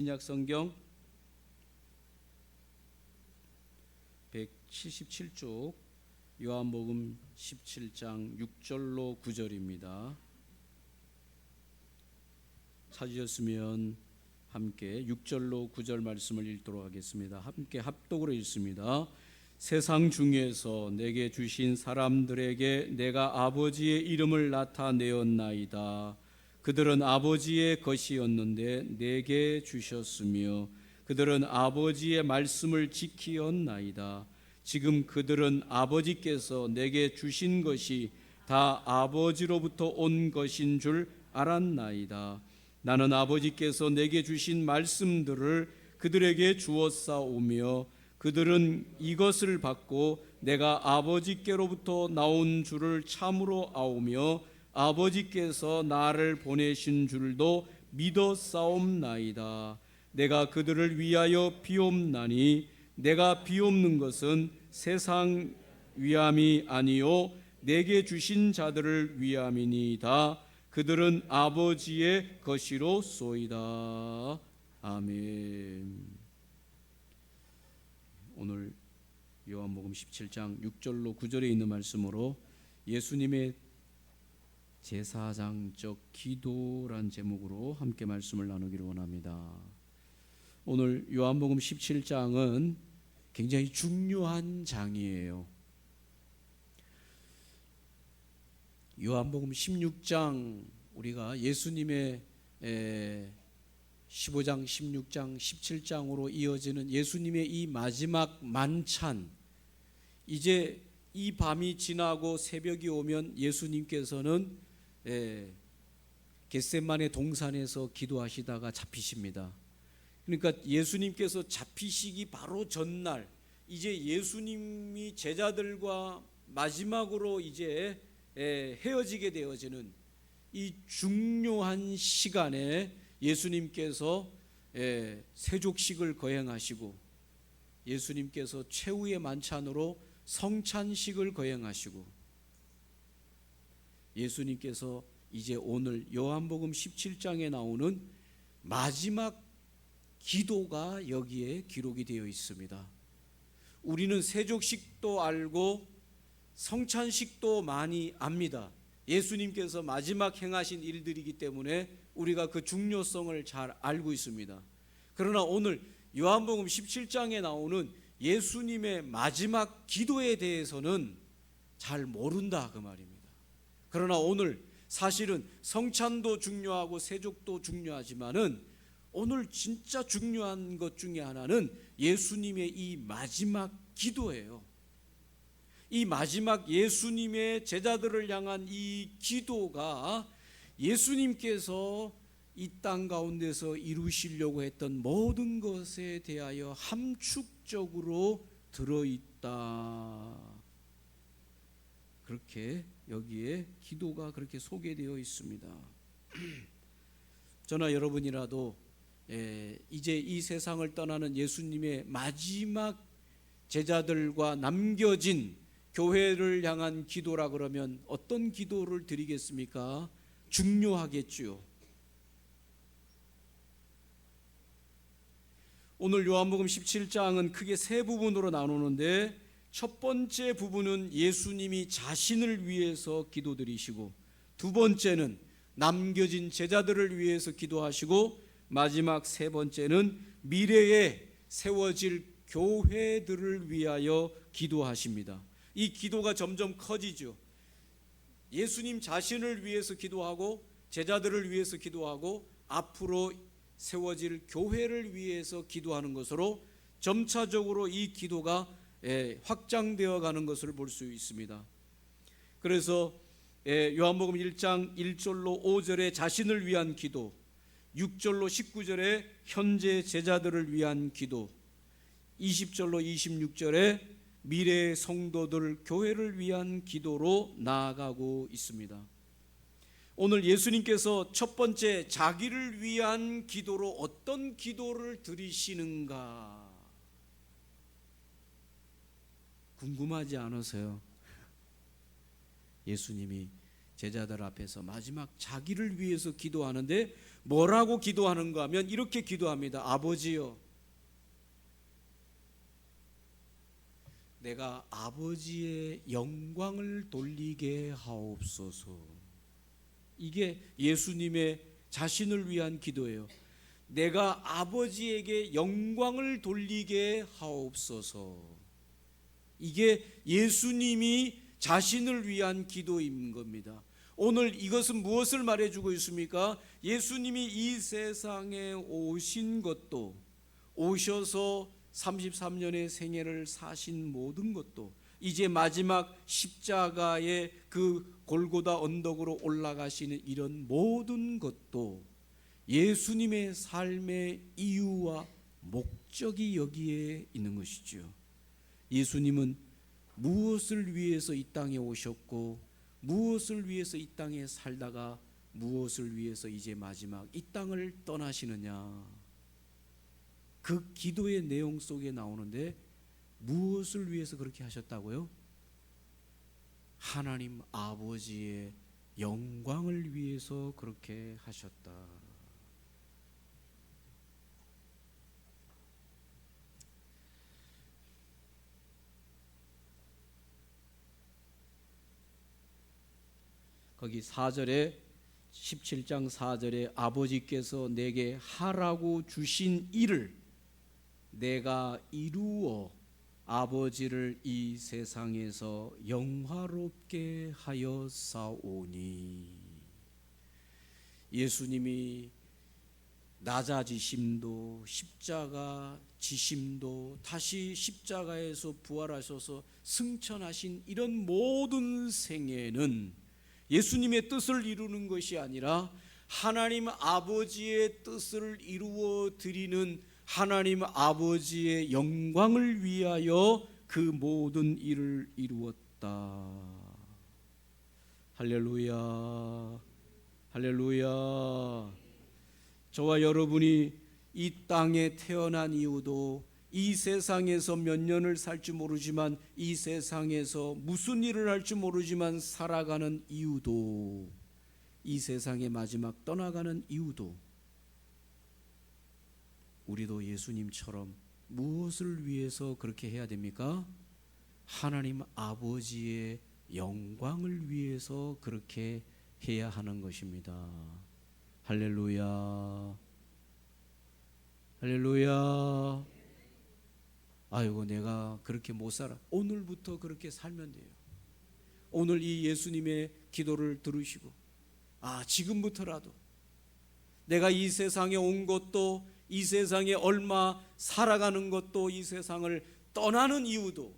신약 성경 177쪽 요한복음 17장 6절로 9절입니다. 찾으셨으면 함께 6절로 9절 말씀을 읽도록 하겠습니다. 함께 합독으로 읽습니다. 세상 중에서 내게 주신 사람들에게 내가 아버지의 이름을 나타내었나이다. 그들은 아버지의 것이었는데 내게 주셨으며 그들은 아버지의 말씀을 지키었나이다. 지금 그들은 아버지께서 내게 주신 것이 다 아버지로부터 온 것인 줄 알았나이다. 나는 아버지께서 내게 주신 말씀들을 그들에게 주었사오며 그들은 이것을 받고 내가 아버지께로부터 나온 줄을 참으로 아오며 아버지께서 나를 보내신 줄도 믿었사옵나이다. 내가 그들을 위하여 비옵나니 내가 비옵는 것은 세상 위함이 아니요 내게 주신 자들을 위함이니이다. 그들은 아버지의 것이로소이다. 아멘. 오늘 요한복음 17장 6절로 9절에 있는 말씀으로 예수님의 제사장적 기도란 제목으로 함께 말씀을 나누기를 원합니다. 오늘 요한복음 17장은 굉장히 중요한 장이에요. 요한복음 16장 우리가 예수님의 15장, 16장, 17장으로 이어지는 예수님의 이 마지막 만찬, 이제 이 밤이 지나고 새벽이 오면 예수님께서는 겟세마네 동산에서 기도하시다가 잡히십니다. 그러니까 예수님께서 잡히시기 바로 전날, 이제 예수님이 제자들과 마지막으로 이제 헤어지게 되어지는 이 중요한 시간에 예수님께서 세족식을 거행하시고 예수님께서 최후의 만찬으로 성찬식을 거행하시고 예수님께서 이제 오늘 요한복음 17장에 나오는 마지막 기도가 여기에 기록이 되어 있습니다. 우리는 세족식도 알고 성찬식도 많이 압니다. 예수님께서 마지막 행하신 일들이기 때문에 우리가 그 중요성을 잘 알고 있습니다. 그러나 오늘 요한복음 17장에 나오는 예수님의 마지막 기도에 대해서는 잘 모른다 그 말입니다. 그러나 오늘 사실은 성찬도 중요하고 세족도 중요하지만은 오늘 진짜 중요한 것 중에 하나는 예수님의 이 마지막 기도예요. 이 마지막 예수님의 제자들을 향한 이 기도가 예수님께서 이 땅 가운데서 이루시려고 했던 모든 것에 대하여 함축적으로 들어있다. 그렇게 여기에 기도가 그렇게 소개되어 있습니다. 저나 여러분이라도 이제 이 세상을 떠나는 예수님의 마지막 제자들과 남겨진 교회를 향한 기도라 그러면 어떤 기도를 드리겠습니까? 중요하겠지요. 오늘 요한복음 17장은 크게 세 부분으로 나누는데 첫 번째 부분은 예수님이 자신을 위해서 기도드리시고 두 번째는 남겨진 제자들을 위해서 기도하시고 마지막 세 번째는 미래에 세워질 교회들을 위하여 기도하십니다. 이 기도가 점점 커지죠. 예수님 자신을 위해서 기도하고 제자들을 위해서 기도하고 앞으로 세워질 교회를 위해서 기도하는 것으로 점차적으로 이 기도가 확장되어 가는 것을 볼 수 있습니다. 그래서 요한복음 1장 1절로 5절에 자신을 위한 기도, 6절로 19절에 현재 제자들을 위한 기도, 20절로 26절에 미래의 성도들 교회를 위한 기도로 나아가고 있습니다. 오늘 예수님께서 첫 번째 자기를 위한 기도로 어떤 기도를 드리시는가 궁금하지 않으세요? 예수님이 제자들 앞에서 마지막 자기를 위해서 기도하는데 뭐라고 기도하는가 하면 이렇게 기도합니다. 아버지요, 내가 아버지의 영광을 돌리게 하옵소서. 이게 예수님의 자신을 위한 기도예요. 내가 아버지에게 영광을 돌리게 하옵소서. 이게 예수님이 자신을 위한 기도인 겁니다. 오늘 이것은 무엇을 말해주고 있습니까? 예수님이 이 세상에 오신 것도, 오셔서 33년의 생애를 사신 모든 것도, 이제 마지막 십자가의 그 골고다 언덕으로 올라가시는 이런 모든 것도 예수님의 삶의 이유와 목적이 여기에 있는 것이죠. 예수님은 무엇을 위해서 이 땅에 오셨고, 무엇을 위해서 이 땅에 살다가 무엇을 위해서 이제 마지막 이 땅을 떠나시느냐, 그 기도의 내용 속에 나오는데 무엇을 위해서 그렇게 하셨다고요? 하나님 아버지의 영광을 위해서 그렇게 하셨다. 거기 4절에 17장 4절에 아버지께서 내게 하라고 주신 일을 내가 이루어 아버지를 이 세상에서 영화롭게 하였사오니. 예수님이 낮아지심도 십자가 지심도 다시 십자가에서 부활하셔서 승천하신 이런 모든 생애는 예수님의 뜻을 이루는 것이 아니라 하나님 아버지의 뜻을 이루어 드리는 하나님 아버지의 영광을 위하여 그 모든 일을 이루었다. 할렐루야, 할렐루야. 저와 여러분이 이 땅에 태어난 이유도, 이 세상에서 몇 년을 살지 모르지만, 이 세상에서 무슨 일을 할지 모르지만 살아가는 이유도, 이 세상의 마지막 떠나가는 이유도, 우리도 예수님처럼 무엇을 위해서 그렇게 해야 됩니까? 하나님 아버지의 영광을 위해서 그렇게 해야 하는 것입니다. 할렐루야, 할렐루야. 아이고, 내가 그렇게 못 살아. 오늘부터 그렇게 살면 돼요. 오늘 이 예수님의 기도를 들으시고, 지금부터라도 내가 이 세상에 온 것도, 이 세상에 얼마 살아가는 것도, 이 세상을 떠나는 이유도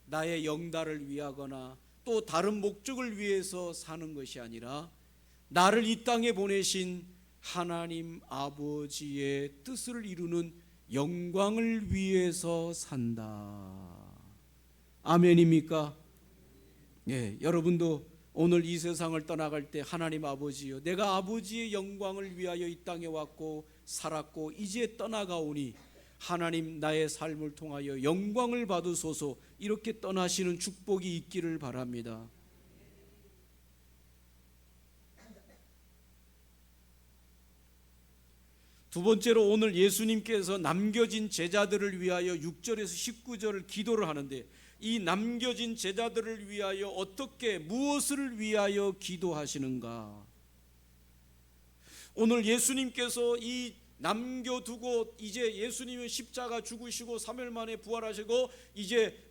나의 영달을 위하거나 또 다른 목적을 위해서 사는 것이 아니라 나를 이 땅에 보내신 하나님 아버지의 뜻을 이루는 영광을 위해서 산다. 아멘입니까? 예, 여러분도 오늘 이 세상을 떠나갈 때 하나님 아버지여, 내가 아버지의 영광을 위하여 이 땅에 왔고 살았고 이제 떠나가오니 하나님 나의 삶을 통하여 영광을 받으소서, 이렇게 떠나시는 축복이 있기를 바랍니다. 두 번째로 오늘 예수님께서 남겨진 제자들을 위하여 6절에서 19절을 기도를 하는데, 이 남겨진 제자들을 위하여 어떻게, 무엇을 위하여 기도하시는가? 오늘 예수님께서 이 남겨두고 이제 예수님은 십자가 죽으시고 3일 만에 부활하시고 이제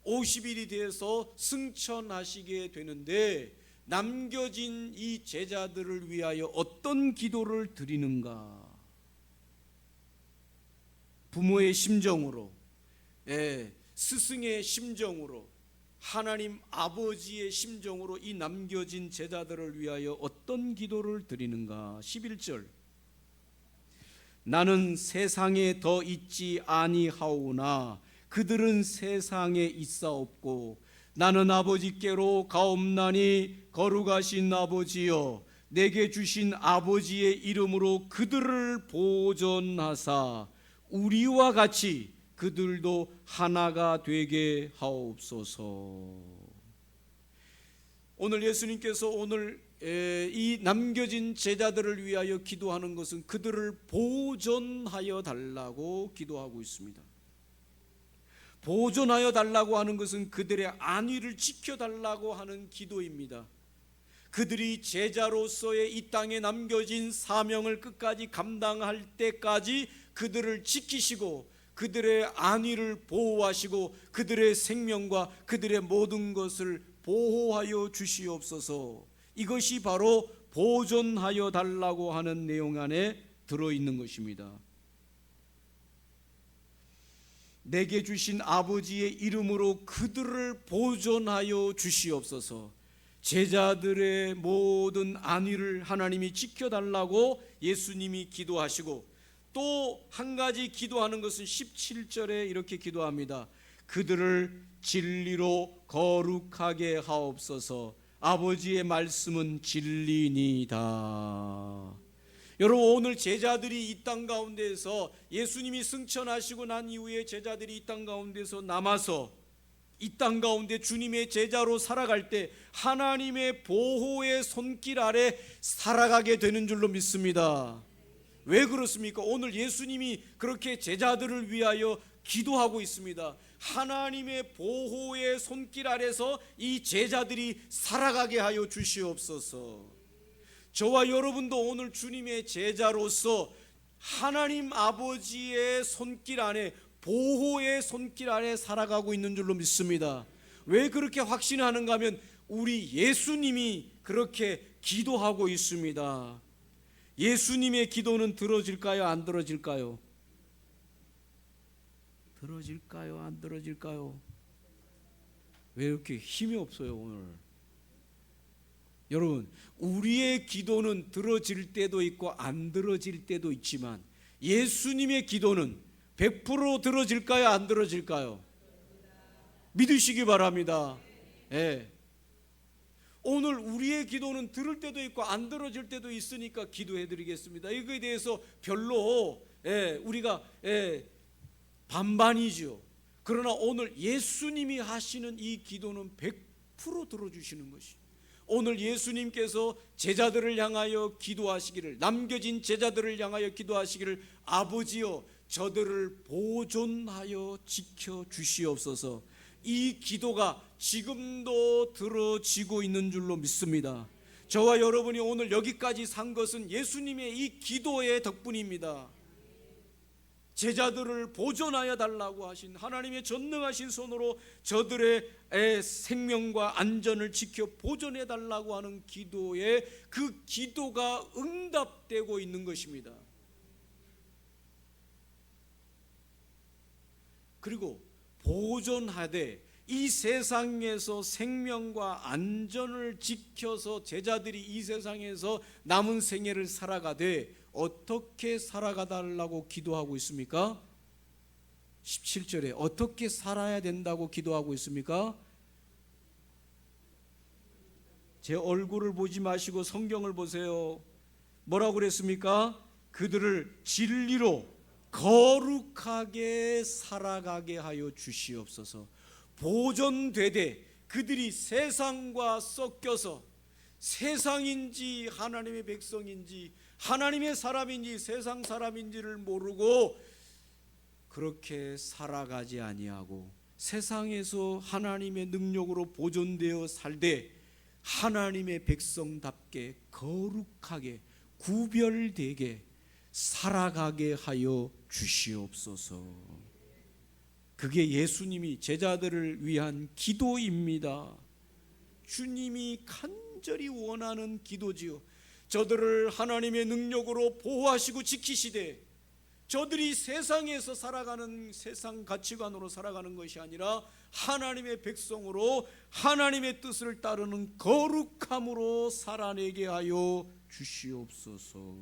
50일이 돼서 승천하시게 되는데, 남겨진 이 제자들을 위하여 어떤 기도를 드리는가? 부모의 심정으로, 스승의 심정으로, 하나님 아버지의 심정으로 이 남겨진 제자들을 위하여 어떤 기도를 드리는가? 11절, 나는 세상에 더 있지 아니하오나 그들은 세상에 있사옵고 나는 아버지께로 가옵나니 거룩하신 아버지여, 내게 주신 아버지의 이름으로 그들을 보존하사 우리와 같이 그들도 하나가 되게 하옵소서. 오늘 예수님께서 오늘 이 남겨진 제자들을 위하여 기도하는 것은 그들을 보존하여 달라고 기도하고 있습니다. 보존하여 달라고 하는 것은 그들의 안위를 지켜달라고 하는 기도입니다. 그들이 제자로서의 이 땅에 남겨진 사명을 끝까지 감당할 때까지 그들을 지키시고 그들의 안위를 보호하시고 그들의 생명과 그들의 모든 것을 보호하여 주시옵소서. 이것이 바로 보존하여 달라고 하는 내용 안에 들어있는 것입니다. 내게 주신 아버지의 이름으로 그들을 보존하여 주시옵소서. 제자들의 모든 안위를 하나님이 지켜달라고 예수님이 기도하시고, 또 한 가지 기도하는 것은 17절에 이렇게 기도합니다. 그들을 진리로 거룩하게 하옵소서. 아버지의 말씀은 진리니이다. 여러분, 오늘 제자들이 이 땅 가운데에서 예수님이 승천하시고 난 이후에 제자들이 이 땅 가운데서 남아서 이 땅 가운데 주님의 제자로 살아갈 때 하나님의 보호의 손길 아래 살아가게 되는 줄로 믿습니다. 왜 그렇습니까? 오늘 예수님이 그렇게 제자들을 위하여 기도하고 있습니다. 하나님의 보호의 손길 아래서 이 제자들이 살아가게 하여 주시옵소서. 저와 여러분도 오늘 주님의 제자로서 하나님 아버지의 손길 안에, 보호의 손길 안에 살아가고 있는 줄로 믿습니다. 왜 그렇게 확신하는가 하면 우리 예수님이 그렇게 기도하고 있습니다. 예수님의 기도는 들어질까요? 안 들어질까요? 들어질까요? 안 들어질까요? 왜 이렇게 힘이 없어요 오늘? 여러분, 우리의 기도는 들어질 때도 있고 안 들어질 때도 있지만 예수님의 기도는 100% 들어질까요? 안 들어질까요? 믿으시기 바랍니다. 예. 오늘 우리의 기도는 들을 때도 있고 안 들어질 때도 있으니까 기도해 드리겠습니다. 이거에 대해서 별로 우리가 반반이죠. 그러나 오늘 예수님이 하시는 이 기도는 100% 들어주시는 것이, 오늘 예수님께서 제자들을 향하여 기도하시기를, 남겨진 제자들을 향하여 기도하시기를, 아버지여 저들을 보존하여 지켜주시옵소서. 이 기도가 지금도 들어지고 있는 줄로 믿습니다. 저와 여러분이 오늘 여기까지 산 것은 예수님의 이 기도의 덕분입니다. 제자들을 보존하여 달라고 하신 하나님의 전능하신 손으로 저들의 생명과 안전을 지켜 보존해 달라고 하는 기도에, 그 기도가 응답되고 있는 것입니다. 그리고 보존하되 이 세상에서 생명과 안전을 지켜서 제자들이 이 세상에서 남은 생애를 살아가되 어떻게 살아가달라고 기도하고 있습니까? 17절에 어떻게 살아야 된다고 기도하고 있습니까? 제 얼굴을 보지 마시고 성경을 보세요. 뭐라고 그랬습니까? 그들을 진리로 거룩하게 살아가게 하여 주시옵소서. 보존되되 그들이 세상과 섞여서 세상인지 하나님의 백성인지 하나님의 사람인지 세상 사람인지를 모르고 그렇게 살아가지 아니하고 세상에서 하나님의 능력으로 보존되어 살되 하나님의 백성답게 거룩하게 구별되게 살아가게 하여 주시옵소서. 그게 예수님이 제자들을 위한 기도입니다. 주님이 간절히 원하는 기도지요. 저들을 하나님의 능력으로 보호하시고 지키시되 저들이 세상에서 살아가는 세상 가치관으로 살아가는 것이 아니라 하나님의 백성으로 하나님의 뜻을 따르는 거룩함으로 살아내게 하여 주시옵소서.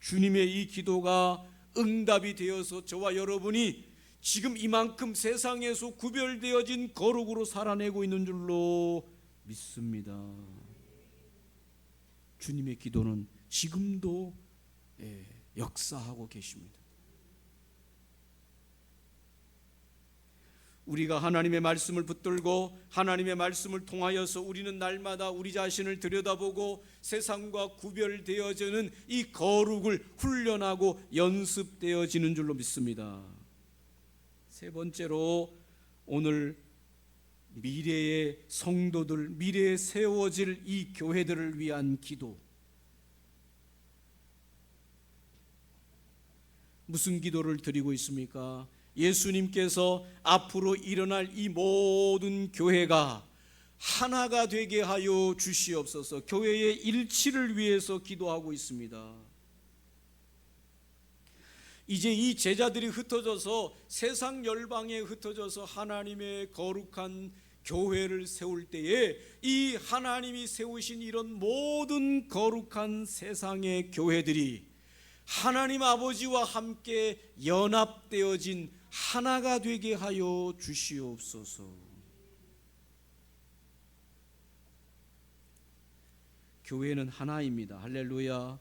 주님의 이 기도가 응답이 되어서 저와 여러분이 지금 이만큼 세상에서 구별되어진 거룩으로 살아내고 있는 줄로 믿습니다. 주님의 기도는 지금도 역사하고 계십니다. 우리가 하나님의 말씀을 붙들고 하나님의 말씀을 통하여서 우리는 날마다 우리 자신을 들여다보고 세상과 구별되어지는 이 거룩을 훈련하고 연습되어지는 줄로 믿습니다. 세 번째로, 오늘 미래의 성도들, 미래에 세워질 이 교회들을 위한 기도. 무슨 기도를 드리고 있습니까? 예수님께서 앞으로 일어날 이 모든 교회가 하나가 되게 하여 주시옵소서. 교회의 일치를 위해서 기도하고 있습니다. 이제 이 제자들이 흩어져서 세상 열방에 흩어져서 하나님의 거룩한 교회를 세울 때에 이 하나님이 세우신 이런 모든 거룩한 세상의 교회들이 하나님 아버지와 함께 연합되어진 하나가 되게 하여 주시옵소서. 교회는 하나입니다. 할렐루야.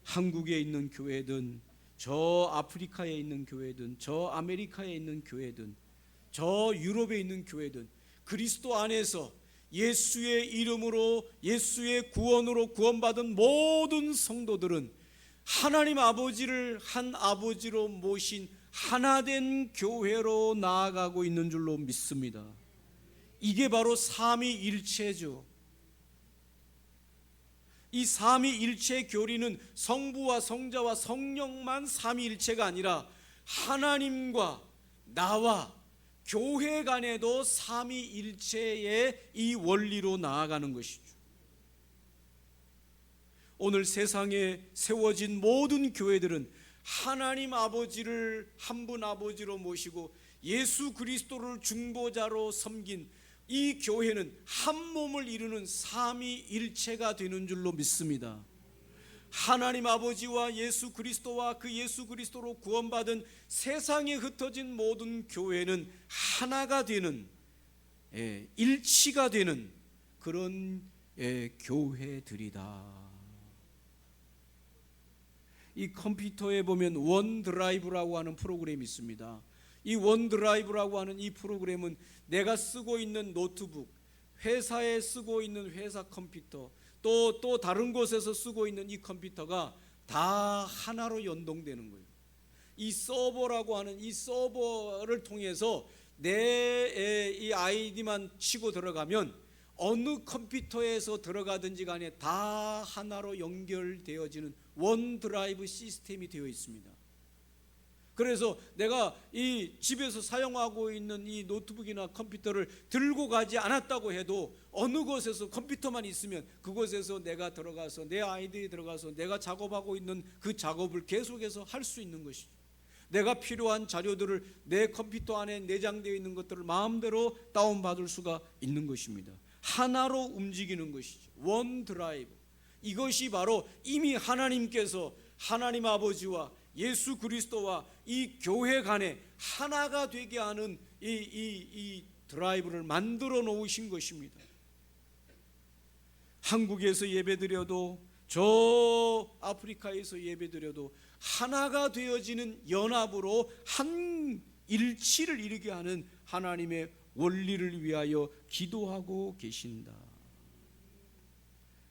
한국에 있는 교회든, 저 아프리카에 있는 교회든, 저 아메리카에 있는 교회든, 저 유럽에 있는 교회든, 그리스도 안에서 예수의 이름으로, 예수의 구원으로 구원받은 모든 성도들은 하나님 아버지를 한 아버지로 모신 하나된 교회로 나아가고 있는 줄로 믿습니다. 이게 바로 삼위일체죠. 이 삼위일체 교리는 성부와 성자와 성령만 삼위일체가 아니라 하나님과 나와 교회 간에도 삼위일체의 이 원리로 나아가는 것이죠. 오늘 세상에 세워진 모든 교회들은 하나님 아버지를 한 분 아버지로 모시고 예수 그리스도를 중보자로 섬긴 이 교회는 한 몸을 이루는 삼위일체가 되는 줄로 믿습니다. 하나님 아버지와 예수 그리스도와 그 예수 그리스도로 구원받은 세상에 흩어진 모든 교회는 하나가 되는, 일치가 되는 그런 교회들이다. 이 컴퓨터에 보면 원드라이브라고 하는 프로그램이 있습니다. 이 원드라이브라고 하는 이 프로그램은 내가 쓰고 있는 노트북, 회사에 쓰고 있는 회사 컴퓨터, 또 다른 곳에서 쓰고 있는 이 컴퓨터가 다 하나로 연동되는 거예요. 이 서버라고 하는 이 서버를 통해서 내 이 아이디만 치고 들어가면 어느 컴퓨터에서 들어가든지 간에 다 하나로 연결되어지는 원드라이브 시스템이 되어 있습니다. 그래서 내가 이 집에서 사용하고 있는 이 노트북이나 컴퓨터를 들고 가지 않았다고 해도 어느 곳에서 컴퓨터만 있으면 그곳에서 내가 들어가서 내 아이디에 들어가서 내가 작업하고 있는 그 작업을 계속해서 할 수 있는 것이죠. 내가 필요한 자료들을 내 컴퓨터 안에 내장되어 있는 것들을 마음대로 다운받을 수가 있는 것입니다. 하나로 움직이는 것이죠. 원드라이브. 이것이 바로 이미 하나님께서 하나님 아버지와 예수 그리스도와 이 교회 간에 하나가 되게 하는 이 드라이브를 만들어 놓으신 것입니다. 한국에서 예배드려도 저 아프리카에서 예배드려도 하나가 되어지는 연합으로 한 일치를 이루게 하는 하나님의 원리를 위하여 기도하고 계신다.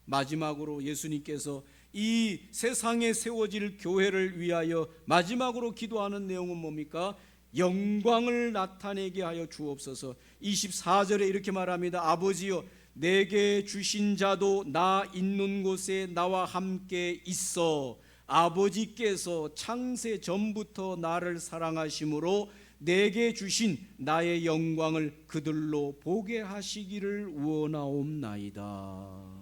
마지막으로 예수님께서 이 세상에 세워질 교회를 위하여 마지막으로 기도하는 내용은 뭡니까? 영광을 나타내게 하여 주옵소서. 24절에 이렇게 말합니다. 아버지여, 내게 주신 자도 나 있는 곳에 나와 함께 있어 아버지께서 창세 전부터 나를 사랑하심으로 내게 주신 나의 영광을 그들로 보게 하시기를 원하옵나이다.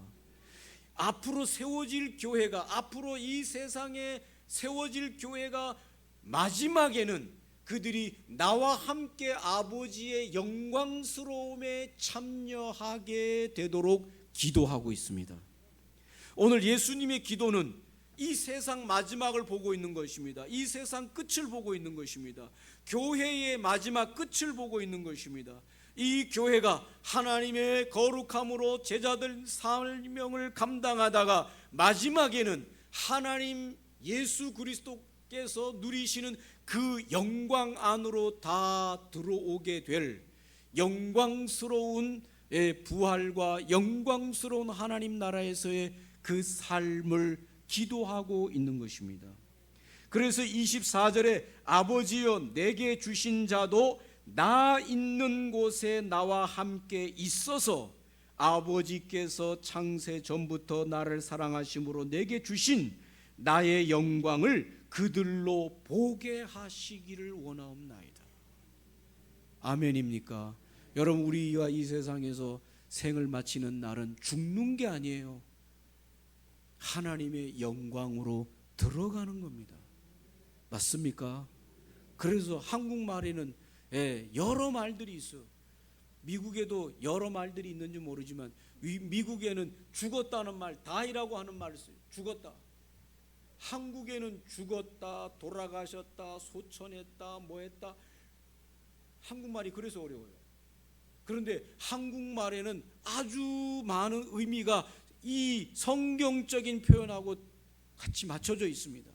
앞으로 세워질 교회가, 앞으로 이 세상에 세워질 교회가 마지막에는 그들이 나와 함께 아버지의 영광스러움에 참여하게 되도록 기도하고 있습니다. 오늘 예수님의 기도는 이 세상 마지막을 보고 있는 것입니다. 이 세상 끝을 보고 있는 것입니다. 교회의 마지막 끝을 보고 있는 것입니다. 이 교회가 하나님의 거룩함으로 제자들 사명을 감당하다가 마지막에는 하나님 예수 그리스도께서 누리시는 그 영광 안으로 다 들어오게 될 영광스러운 부활과 영광스러운 하나님 나라에서의 그 삶을 기도하고 있는 것입니다. 그래서 24절에 아버지여 내게 주신 자도 나 있는 곳에 나와 함께 있어서 아버지께서 창세 전부터 나를 사랑하심으로 내게 주신 나의 영광을 그들로 보게 하시기를 원하옵나이다. 아멘입니까? 여러분, 우리가 이 세상에서 생을 마치는 날은 죽는 게 아니에요. 하나님의 영광으로 들어가는 겁니다. 맞습니까? 그래서 한국말에는 여러 말들이 있어요. 미국에도 여러 말들이 있는지 모르지만 미국에는 죽었다는 말, 다이라고 하는 말을 써요. 죽었다. 한국에는 죽었다, 돌아가셨다, 소천했다, 뭐했다. 한국말이 그래서 어려워요. 그런데 한국말에는 아주 많은 의미가 이 성경적인 표현하고 같이 맞춰져 있습니다.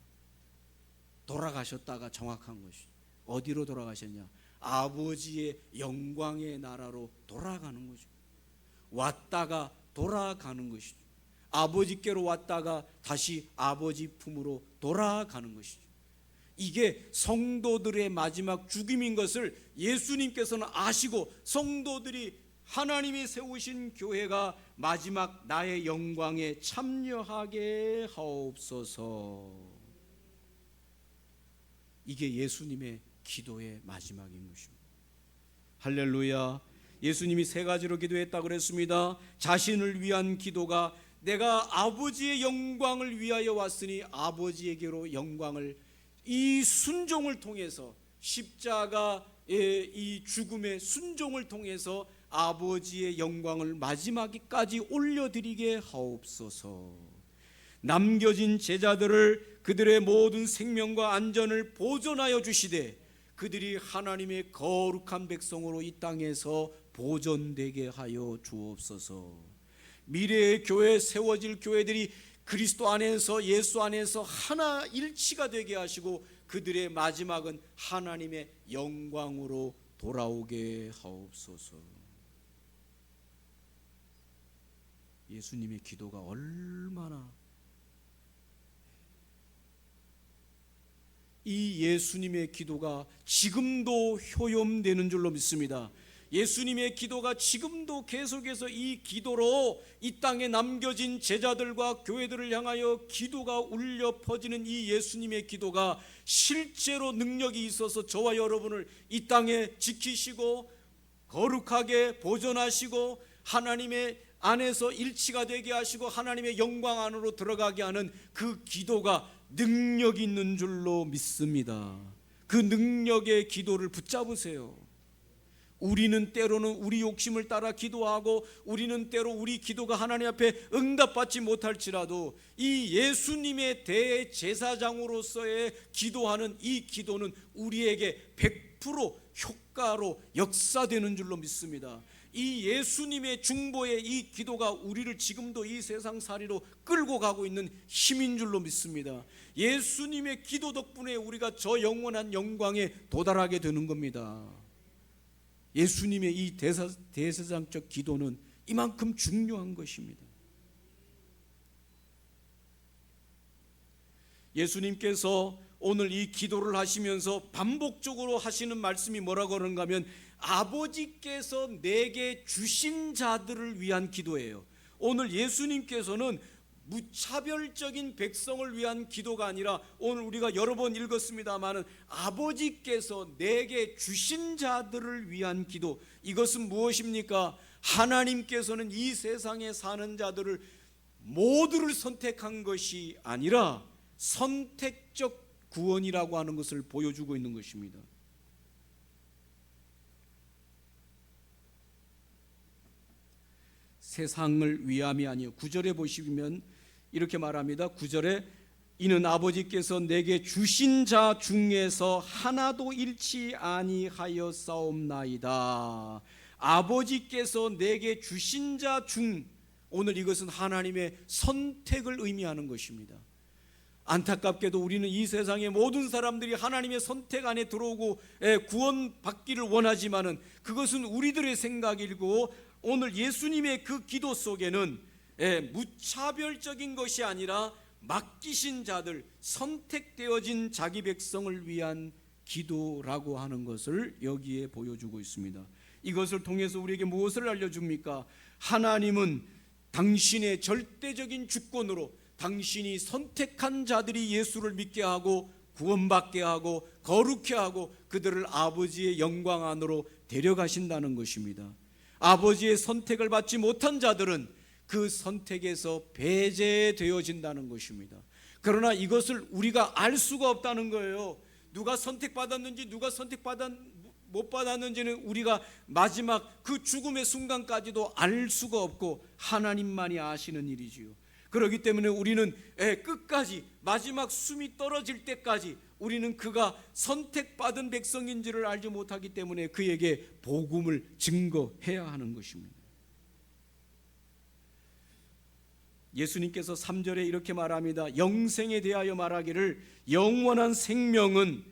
돌아가셨다가 정확한 것이죠. 어디로 돌아가셨냐? 아버지의 영광의 나라로 돌아가는 거죠. 왔다가 돌아가는 것이죠. 아버지께로 왔다가 다시 아버지 품으로 돌아가는 것이죠. 이게 성도들의 마지막 죽임인 것을 예수님께서는 아시고 성도들이 하나님이 세우신 교회가 마지막 나의 영광에 참여하게 하옵소서. 이게 예수님의 기도의 마지막인 것입니다. 할렐루야. 예수님이 세 가지로 기도했다고 그랬습니다. 자신을 위한 기도가 내가 아버지의 영광을 위하여 왔으니 아버지에게로 영광을, 이 순종을 통해서 십자가의 이 죽음의 순종을 통해서 아버지의 영광을 마지막까지 올려드리게 하옵소서. 남겨진 제자들을 그들의 모든 생명과 안전을 보존하여 주시되 그들이 하나님의 거룩한 백성으로 이 땅에서 보존되게 하여 주옵소서. 미래의 교회, 세워질 교회들이 그리스도 안에서, 예수 안에서 하나 일치가 되게 하시고 그들의 마지막은 하나님의 영광으로 돌아오게 하옵소서. 예수님의 기도가 얼마나, 이 예수님의 기도가 지금도 효염되는 줄로 믿습니다. 예수님의 기도가 지금도 계속해서 이 기도로 이 땅에 남겨진 제자들과 교회들을 향하여 기도가 울려 퍼지는 이 예수님의 기도가 실제로 능력이 있어서 저와 여러분을 이 땅에 지키시고 거룩하게 보존하시고 하나님의 안에서 일치가 되게 하시고 하나님의 영광 안으로 들어가게 하는 그 기도가 능력 있는 줄로 믿습니다. 그 능력의 기도를 붙잡으세요. 우리는 때로는 우리 욕심을 따라 기도하고 우리는 때로 우리 기도가 하나님 앞에 응답받지 못할지라도 이 예수님의 대제사장으로서의 기도하는 이 기도는 우리에게 100% 효과로 역사되는 줄로 믿습니다. 이 예수님의 중보의 이 기도가 우리를 지금도 이 세상살이로 끌고 가고 있는 힘인 줄로 믿습니다. 예수님의 기도 덕분에 우리가 저 영원한 영광에 도달하게 되는 겁니다. 예수님의 이 대제사장적 기도는 이만큼 중요한 것입니다. 예수님께서 오늘 이 기도를 하시면서 반복적으로 하시는 말씀이 뭐라고 하는가 하면 아버지께서 내게 주신 자들을 위한 기도예요. 오늘 예수님께서는 무차별적인 백성을 위한 기도가 아니라 오늘 우리가 여러 번 읽었습니다마는 아버지께서 내게 주신 자들을 위한 기도, 이것은 무엇입니까? 하나님께서는 이 세상에 사는 자들을 모두를 선택한 것이 아니라 선택적 구원이라고 하는 것을 보여주고 있는 것입니다. 세상을 위함이 아니요. 9절에 보시면 이렇게 말합니다. 9절에 이는 아버지께서 내게 주신 자 중에서 하나도 잃지 아니하여 싸움나이다. 아버지께서 내게 주신 자 중, 오늘 이것은 하나님의 선택을 의미하는 것입니다. 안타깝게도 우리는 이 세상의 모든 사람들이 하나님의 선택 안에 들어오고 구원받기를 원하지만은 그것은 우리들의 생각이고, 오늘 예수님의 그 기도 속에는 무차별적인 것이 아니라 맡기신 자들, 선택되어진 자기 백성을 위한 기도라고 하는 것을 여기에 보여주고 있습니다. 이것을 통해서 우리에게 무엇을 알려줍니까? 하나님은 당신의 절대적인 주권으로 당신이 선택한 자들이 예수를 믿게 하고 구원받게 하고 거룩해 하고 그들을 아버지의 영광 안으로 데려가신다는 것입니다. 아버지의 선택을 받지 못한 자들은 그 선택에서 배제되어진다는 것입니다. 그러나 이것을 우리가 알 수가 없다는 거예요. 누가 선택받았는지 누가 못 받았는지는 우리가 마지막 그 죽음의 순간까지도 알 수가 없고 하나님만이 아시는 일이지요. 그렇기 때문에 우리는 끝까지 마지막 숨이 떨어질 때까지 우리는 그가 선택받은 백성인지를 알지 못하기 때문에 그에게 복음을 증거해야 하는 것입니다. 예수님께서 3절에 이렇게 말합니다. 영생에 대하여 말하기를 영생은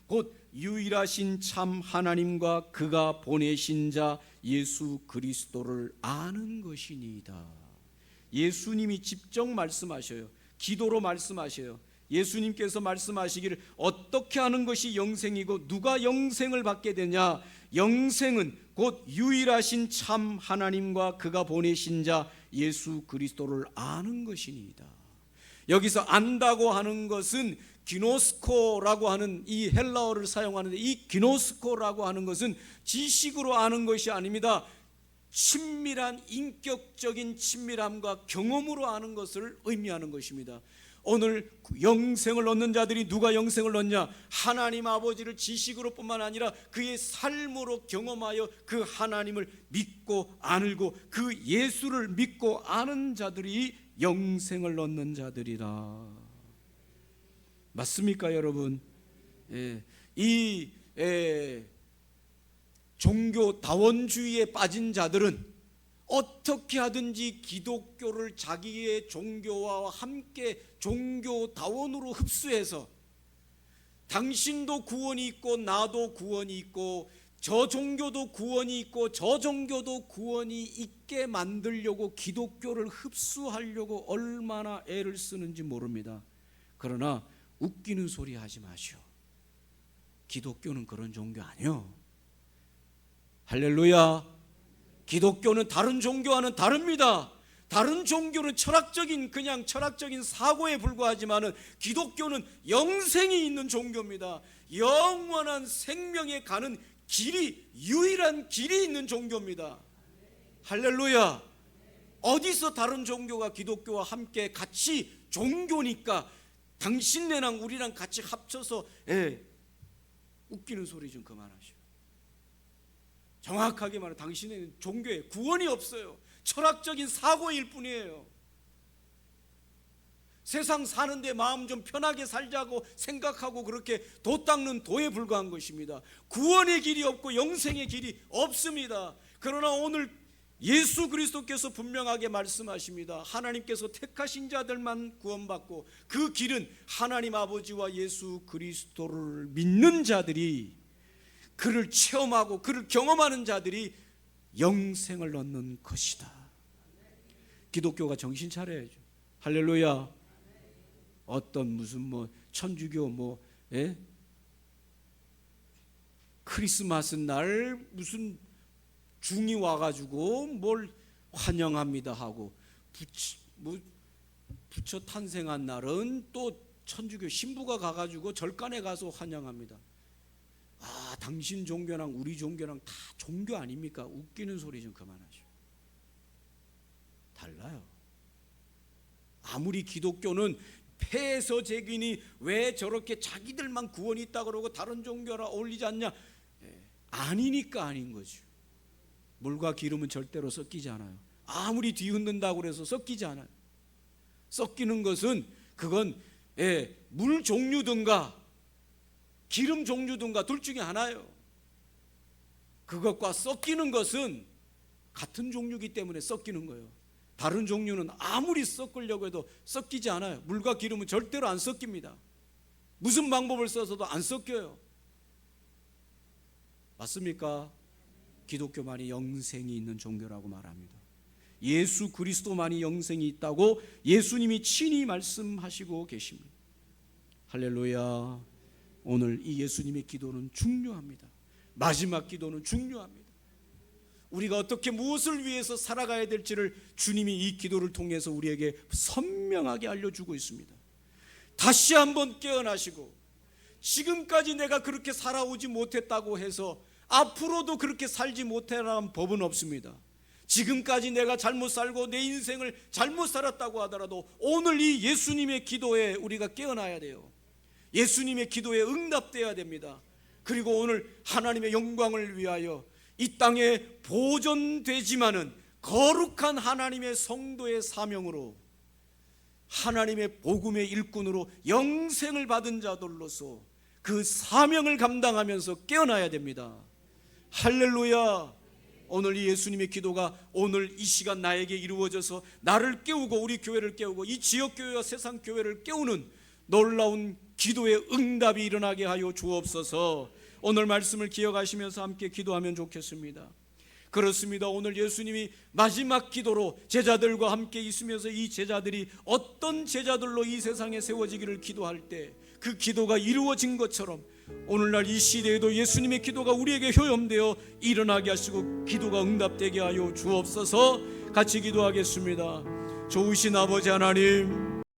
곧 유일하신 참 하나님과 그가 보내신 자 예수 그리스도를 아는 것이니이다. 예수님이 직접 말씀하셔요. 기도로 말씀하셔요. 예수님께서 말씀하시기를 어떻게 하는 것이 영생이고 누가 영생을 받게 되냐? 영생은 곧 유일하신 참 하나님과 그가 보내신 자 예수 그리스도를 아는 것이니이다. 여기서 안다고 하는 것은 기노스코라고 하는 이 헬라어를 사용하는데, 이 기노스코라고 하는 것은 지식으로 아는 것이 아닙니다. 친밀한 인격적인 친밀함과 경험으로 아는 것을 의미하는 것입니다. 오늘 영생을 얻는 자들이 누가 영생을 얻냐? 하나님 아버지를 지식으로 뿐만 아니라 그의 삶으로 경험하여 그 하나님을 믿고 알고 그 예수를 믿고 아는 자들이 영생을 얻는 자들이라. 맞습니까 여러분? 이 종교다원주의에 빠진 자들은 어떻게 하든지 기독교를 자기의 종교와 함께 종교다원으로 흡수해서 당신도 구원이 있고 나도 구원이 있고 저 종교도 구원이 있고 저 종교도 구원이 있게 만들려고 기독교를 흡수하려고 얼마나 애를 쓰는지 모릅니다. 그러나 웃기는 소리 하지 마시오. 기독교는 그런 종교 아니요. 할렐루야. 기독교는 다른 종교와는 다릅니다. 다른 종교는 그냥 철학적인 사고에 불과하지만은 기독교는 영생이 있는 종교입니다. 영원한 생명에 가는 길이, 유일한 길이 있는 종교입니다. 할렐루야. 어디서 다른 종교가 기독교와 함께 같이 종교니까 당신네랑 우리랑 같이 합쳐서 웃기는 소리 좀 그만하시오. 정확하게 말하면 당신의 종교에 구원이 없어요. 철학적인 사고일 뿐이에요. 세상 사는데 마음 좀 편하게 살자고 생각하고 그렇게 도 닦는 도에 불과한 것입니다. 구원의 길이 없고 영생의 길이 없습니다. 그러나 오늘 예수 그리스도께서 분명하게 말씀하십니다. 하나님께서 택하신 자들만 구원받고 그 길은 하나님 아버지와 예수 그리스도를 믿는 자들이, 그를 체험하고 그를 경험하는 자들이 영생을 얻는 것이다. 기독교가 정신 차려야죠. 할렐루야. 어떤 무슨 천주교 크리스마스 날 무슨 중이 와가지고 뭘 환영합니다 하고, 부처 탄생한 날은 또 천주교 신부가 가가지고 절간에 가서 환영합니다. 당신 종교랑 우리 종교랑 다 종교 아닙니까? 웃기는 소리 좀 그만하시오. 달라요. 아무리 기독교는 폐에서 재긴이 왜 저렇게 자기들만 구원이 있다 그러고 다른 종교라 어울리지 않냐? 아니니까 아닌 거죠. 물과 기름은 절대로 섞이지 않아요. 아무리 뒤흔든다고 해서 섞이지 않아요. 섞이는 것은 그건 물 종류든가 기름 종류든가 둘 중에 하나예요. 그것과 섞이는 것은 같은 종류이기 때문에 섞이는 거예요. 다른 종류는 아무리 섞으려고 해도 섞이지 않아요. 물과 기름은 절대로 안 섞입니다. 무슨 방법을 써서도 안 섞여요. 맞습니까? 기독교만이 영생이 있는 종교라고 말합니다. 예수 그리스도만이 영생이 있다고 예수님이 친히 말씀하시고 계십니다. 할렐루야. 오늘 이 예수님의 기도는 중요합니다. 마지막 기도는 중요합니다. 우리가 어떻게 무엇을 위해서 살아가야 될지를 주님이 이 기도를 통해서 우리에게 선명하게 알려주고 있습니다. 다시 한번 깨어나시고, 지금까지 내가 그렇게 살아오지 못했다고 해서 앞으로도 그렇게 살지 못하라는 법은 없습니다. 지금까지 내가 잘못 살고 내 인생을 잘못 살았다고 하더라도 오늘 이 예수님의 기도에 우리가 깨어나야 돼요. 예수님의 기도에 응답돼야 됩니다. 그리고 오늘 하나님의 영광을 위하여 이 땅에 보존되지만은 거룩한 하나님의 성도의 사명으로, 하나님의 복음의 일꾼으로 영생을 받은 자들로서 그 사명을 감당하면서 깨어나야 됩니다. 할렐루야. 오늘 이 예수님의 기도가 오늘 이 시간 나에게 이루어져서 나를 깨우고 우리 교회를 깨우고 이 지역교회와 세상 교회를 깨우는 놀라운 기도의 응답이 일어나게 하여 주옵소서. 오늘 말씀을 기억하시면서 함께 기도하면 좋겠습니다. 그렇습니다. 오늘 예수님이 마지막 기도로 제자들과 함께 있으면서 이 제자들이 어떤 제자들로 이 세상에 세워지기를 기도할 때 그 기도가 이루어진 것처럼 오늘날 이 시대에도 예수님의 기도가 우리에게 효염되어 일어나게 하시고 기도가 응답되게 하여 주옵소서. 같이 기도하겠습니다. 좋으신 아버지 하나님,